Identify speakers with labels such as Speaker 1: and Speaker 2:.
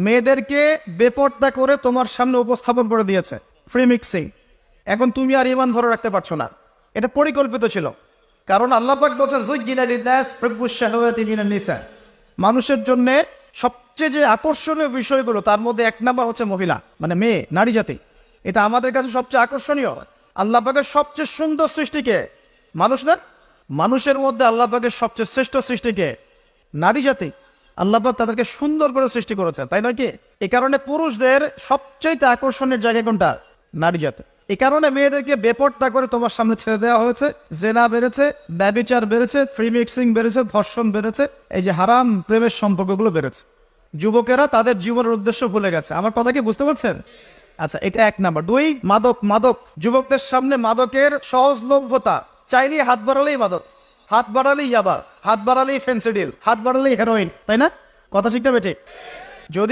Speaker 1: মেয়েদেরকে বেপর্দা করে তোমার সামনে উপস্থাপন করে দিয়েছে, ফ্রি মিক্সিং। এখন তুমি আর ইমান ধরে রাখতে পারছো না, এটা পরিকল্পিত ছিল। কারণ আল্লাহ পাক বলেছেন যুজ্জিনা লিন-নাস হুব্বুশ শাহাওয়াতি মিনান নিসা, মানুষের জন্য সবচেয়ে যে আকর্ষণীয় বিষয়গুলো তার মধ্যে এক নাম্বার হচ্ছে মহিলা, মানে মেয়ে, নারী জাতি। এটা আমাদের কাছে সবচেয়ে আকর্ষণীয়। আল্লাহ পাকের সবচেয়ে সুন্দর সৃষ্টিকে মানুষ না, মানুষের মধ্যে আল্লাহ পাকের সবচেয়ে শ্রেষ্ঠ সৃষ্টিকে নারী জাতি। আল্লাহ পাক তাদেরকে সুন্দর করে সৃষ্টি করেছেন, তাই নয় কি? এই কারণে পুরুষদের সবচেয়ে আকর্ষণের জায়গা কোনটা? নারী জাতি। এই কারণে মেয়েদেরকে বেপর্দা করে তোমার সামনে ছেড়ে দেওয়া হয়েছে। জেনা বেড়েছে, ব্যভিচার বেড়েছে, ফ্রি মিক্সিং বেড়েছে, ধর্ষণ বেড়েছে, এই যে হারাম প্রেমের সম্পর্কগুলো বেড়েছে। যুবকেরা তাদের জীবনের উদ্দেশ্য ভুলে গেছে। আমার কথা কি বুঝতে পারছেন? আচ্ছা, এটা এক নাম্বার। দুই, মাদক। মাদক, যুবকদের সামনে মাদকের সহজলভ্যতা। চাইলেই হাত বাড়ালেই মাদক, হাত বাড়ালেই ইয়াবা, হাত বাড়ালেই ফেন্সিডিল, হাত বাড়ালেই হেরোইন, তাই না? কথা ঠিক না বেঠিক?